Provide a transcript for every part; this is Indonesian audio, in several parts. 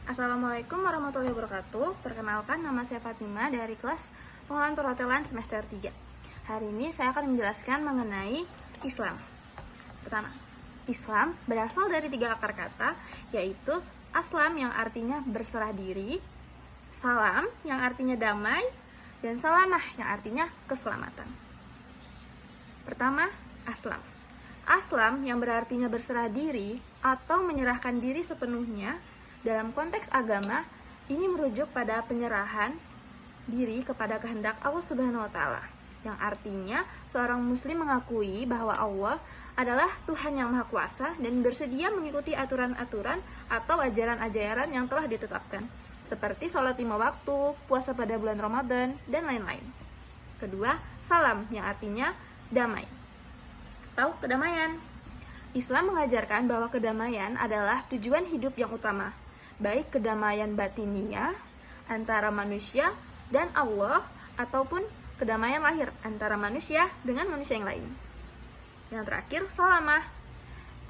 Assalamualaikum warahmatullahi wabarakatuh. Perkenalkan, nama saya Fatima dari kelas Pengelolaan Perhotelan semester 3. Hari ini saya akan menjelaskan mengenai Islam. Pertama, Islam berasal dari 3 akar kata, yaitu aslam yang artinya berserah diri, salam yang artinya damai, dan salamah yang artinya keselamatan. Pertama, aslam. Aslam yang berartinya berserah diri atau menyerahkan diri sepenuhnya. Dalam konteks agama, ini merujuk pada penyerahan diri kepada kehendak Allah Subhanahu wa Ta'ala, yang artinya seorang muslim mengakui bahwa Allah adalah Tuhan yang Maha Kuasa dan bersedia mengikuti aturan-aturan atau ajaran-ajaran yang telah ditetapkan, seperti sholat 5 waktu, puasa pada bulan Ramadan, dan lain-lain. Kedua, salam yang artinya damai atau kedamaian. Islam mengajarkan bahwa kedamaian adalah tujuan hidup yang utama, baik kedamaian batiniah antara manusia dan Allah ataupun kedamaian lahir antara manusia dengan manusia yang lain. Yang terakhir, salamah.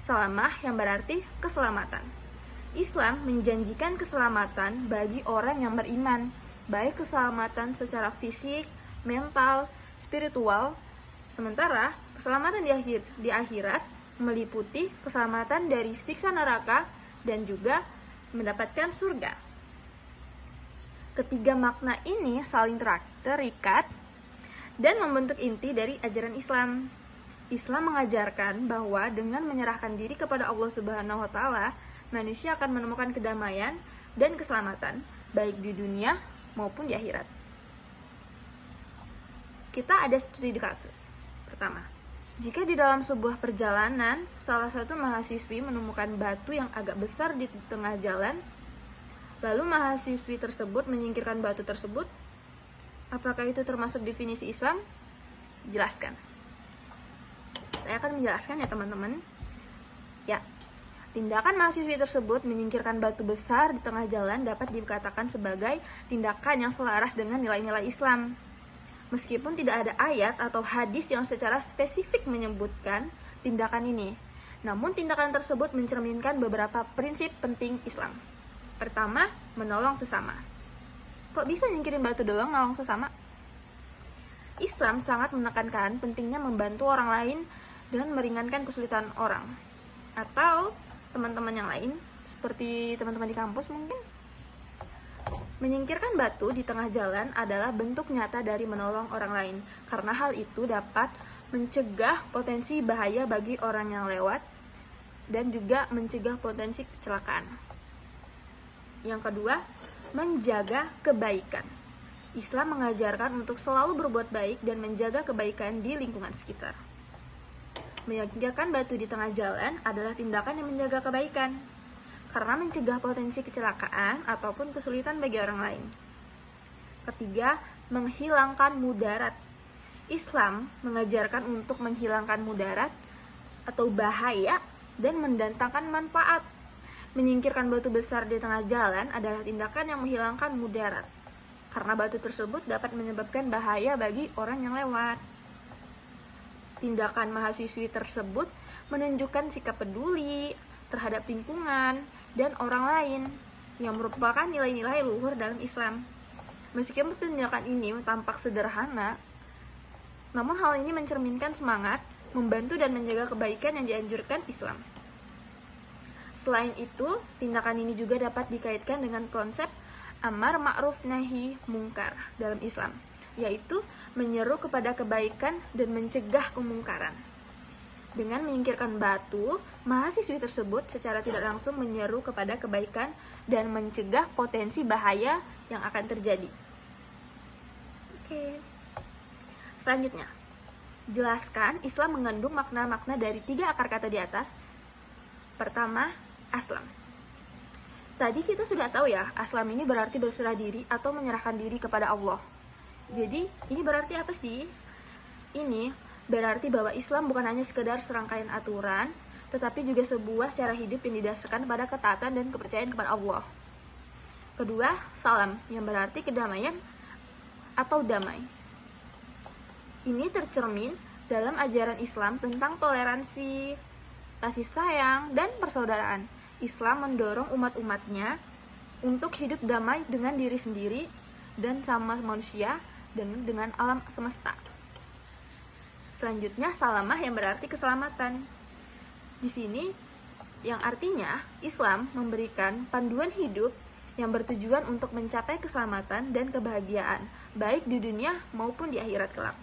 Salamah yang berarti keselamatan. Islam menjanjikan keselamatan bagi orang yang beriman, baik keselamatan secara fisik, mental, spiritual. Sementara keselamatan di akhirat meliputi keselamatan dari siksa neraka dan juga mendapatkan surga. Ketiga makna ini saling terikat dan membentuk inti dari ajaran Islam. Islam mengajarkan bahwa dengan menyerahkan diri kepada Allah Subhanahu wa Ta'ala, manusia akan menemukan kedamaian dan keselamatan baik di dunia maupun di akhirat. Kita ada studi kasus. Pertama, jika di dalam sebuah perjalanan, salah satu mahasiswi menemukan batu yang agak besar di tengah jalan, lalu mahasiswi tersebut menyingkirkan batu tersebut, apakah itu termasuk definisi Islam? Jelaskan. Saya akan menjelaskan ya teman-teman. Ya, tindakan mahasiswi tersebut menyingkirkan batu besar di tengah jalan dapat dikatakan sebagai tindakan yang selaras dengan nilai-nilai Islam. Meskipun tidak ada ayat atau hadis yang secara spesifik menyebutkan tindakan ini, namun tindakan tersebut mencerminkan beberapa prinsip penting Islam. Pertama, menolong sesama. Kok bisa nyingkirin batu doang nolong sesama? Islam sangat menekankan pentingnya membantu orang lain dan meringankan kesulitan orang. Atau teman-teman yang lain, seperti teman-teman di kampus mungkin. Menyingkirkan batu di tengah jalan adalah bentuk nyata dari menolong orang lain, karena hal itu dapat mencegah potensi bahaya bagi orang yang lewat dan juga mencegah potensi kecelakaan. Yang kedua, menjaga kebaikan. Islam mengajarkan untuk selalu berbuat baik dan menjaga kebaikan di lingkungan sekitar. Menyingkirkan batu di tengah jalan adalah tindakan yang menjaga kebaikan, karena mencegah potensi kecelakaan ataupun kesulitan bagi orang lain. Ketiga, menghilangkan mudarat. Islam mengajarkan untuk menghilangkan mudarat atau bahaya dan mendatangkan manfaat. Menyingkirkan batu besar di tengah jalan adalah tindakan yang menghilangkan mudarat, karena batu tersebut dapat menyebabkan bahaya bagi orang yang lewat. Tindakan mahasiswi tersebut menunjukkan sikap peduli terhadap lingkungan dan orang lain yang merupakan nilai-nilai luhur dalam Islam. Meskipun tindakan ini tampak sederhana, namun hal ini mencerminkan semangat membantu dan menjaga kebaikan yang dianjurkan Islam. Selain itu, tindakan ini juga dapat dikaitkan dengan konsep amar ma'ruf nahi mungkar dalam Islam, yaitu menyeru kepada kebaikan dan mencegah kemungkaran. Dengan menyingkirkan batu, mahasiswi tersebut secara tidak langsung menyeru kepada kebaikan dan mencegah potensi bahaya yang akan terjadi. Oke. Selanjutnya, jelaskan Islam mengandung makna-makna dari 3 akar kata di atas. Pertama, aslam. Tadi kita sudah tahu ya, aslam ini berarti berserah diri atau menyerahkan diri kepada Allah. Jadi, ini berarti apa sih? Ini berarti bahwa Islam bukan hanya sekedar serangkaian aturan, tetapi juga sebuah cara hidup yang didasarkan pada ketaatan dan kepercayaan kepada Allah. Kedua, salam, yang berarti kedamaian atau damai. Ini tercermin dalam ajaran Islam tentang toleransi, kasih sayang, dan persaudaraan. Islam mendorong umat-umatnya untuk hidup damai dengan diri sendiri dan sama manusia dan dengan alam semesta. Selanjutnya, salamah yang berarti keselamatan. Di sini yang artinya Islam memberikan panduan hidup yang bertujuan untuk mencapai keselamatan dan kebahagiaan, baik di dunia maupun di akhirat kelak.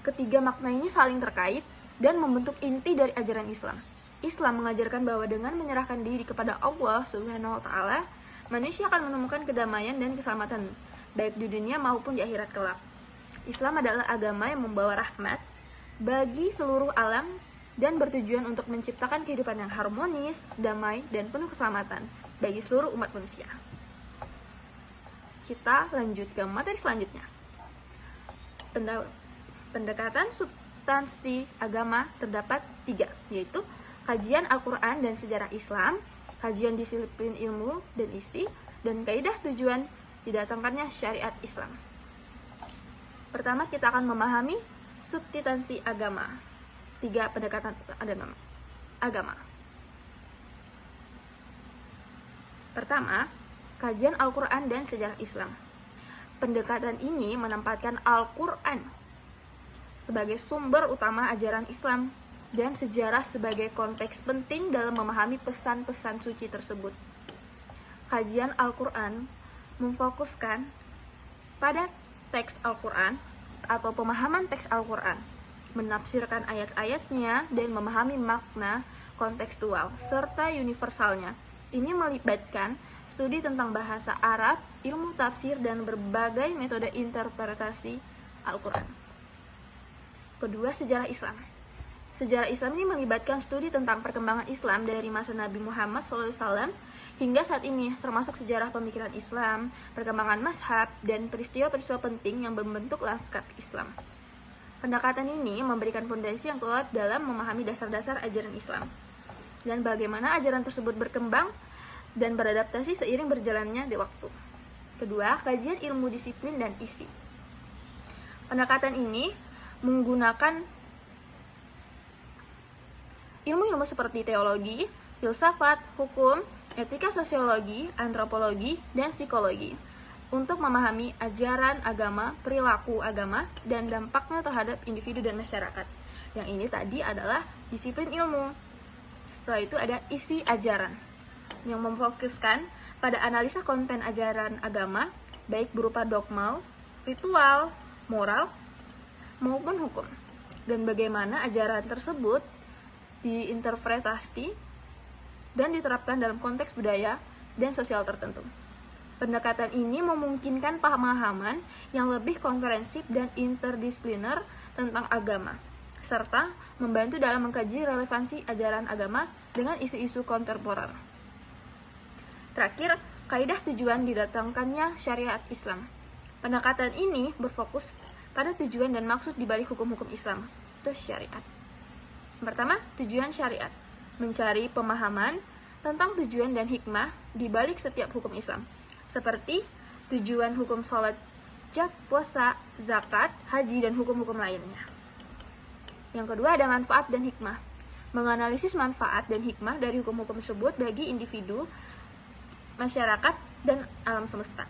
Ketiga makna ini saling terkait dan membentuk inti dari ajaran Islam. Islam mengajarkan bahwa dengan menyerahkan diri kepada Allah Subhanahu wa Ta'ala, manusia akan menemukan kedamaian dan keselamatan, baik di dunia maupun di akhirat kelak. Islam adalah agama yang membawa rahmat bagi seluruh alam dan bertujuan untuk menciptakan kehidupan yang harmonis, damai, dan penuh keselamatan bagi seluruh umat manusia. Kita lanjut ke materi selanjutnya. Pendekatan substansi agama terdapat 3, yaitu kajian Al-Quran dan sejarah Islam, kajian disiplin ilmu dan isi, dan kaidah tujuan didatangkannya syariat Islam. Pertama, kita akan memahami substansi agama. 3 pendekatan agama. Pertama, kajian Al-Quran dan sejarah Islam. Pendekatan ini menempatkan Al-Quran sebagai sumber utama ajaran Islam dan sejarah sebagai konteks penting dalam memahami pesan-pesan suci tersebut. Kajian Al-Quran memfokuskan pada teks Al-Quran atau pemahaman teks Al-Quran, menafsirkan ayat-ayatnya dan memahami makna kontekstual serta universalnya. Ini melibatkan studi tentang bahasa Arab, ilmu tafsir, dan berbagai metode interpretasi Al-Quran. Kedua, sejarah Islam. Sejarah Islam ini melibatkan studi tentang perkembangan Islam dari masa Nabi Muhammad SAW hingga saat ini, termasuk sejarah pemikiran Islam, perkembangan mazhab, dan peristiwa-peristiwa penting yang membentuk lanskap Islam. Pendekatan ini memberikan fondasi yang kuat dalam memahami dasar-dasar ajaran Islam dan bagaimana ajaran tersebut berkembang dan beradaptasi seiring berjalannya di waktu. Kedua, kajian ilmu disiplin dan isi. Pendekatan ini menggunakan ilmu-ilmu seperti teologi, filsafat, hukum, etika sosiologi, antropologi, dan psikologi untuk memahami ajaran agama, perilaku agama, dan dampaknya terhadap individu dan masyarakat. Yang ini tadi adalah disiplin ilmu. Setelah itu ada isi ajaran, yang memfokuskan pada analisa konten ajaran agama, baik berupa dogma, ritual, moral, maupun hukum, dan bagaimana ajaran tersebut diinterpretasi dan diterapkan dalam konteks budaya dan sosial tertentu. Pendekatan ini memungkinkan pemahaman yang lebih komprehensif dan interdisipliner tentang agama, serta membantu dalam mengkaji relevansi ajaran agama dengan isu-isu kontemporer. Terakhir, kaidah tujuan didatangkannya syariat Islam. Pendekatan ini berfokus pada tujuan dan maksud dibalik hukum-hukum Islam, itu syariat. Pertama, tujuan syariat, mencari pemahaman tentang tujuan dan hikmah dibalik setiap hukum Islam, seperti tujuan hukum sholat, puasa, zakat, haji, dan hukum-hukum lainnya. Yang kedua ada manfaat dan hikmah, menganalisis manfaat dan hikmah dari hukum-hukum tersebut bagi individu, masyarakat, dan alam semesta.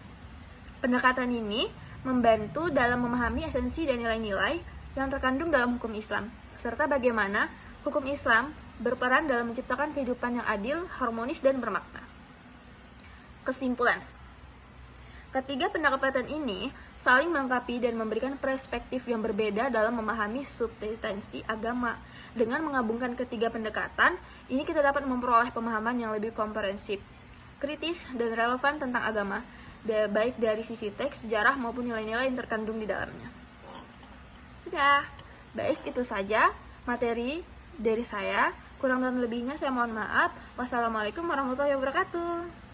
Pendekatan ini membantu dalam memahami esensi dan nilai-nilai yang terkandung dalam hukum Islam, serta bagaimana hukum Islam berperan dalam menciptakan kehidupan yang adil, harmonis, dan bermakna. Kesimpulan, ketiga pendekatan ini saling melengkapi dan memberikan perspektif yang berbeda dalam memahami substansi agama. Dengan menggabungkan ketiga pendekatan, ini kita dapat memperoleh pemahaman yang lebih komprehensif, kritis, dan relevan tentang agama, baik dari sisi teks, sejarah, maupun nilai-nilai yang terkandung di dalamnya. Sudah, baik itu saja materi dari saya. Kurang dan lebihnya saya mohon maaf. Wassalamualaikum warahmatullahi wabarakatuh.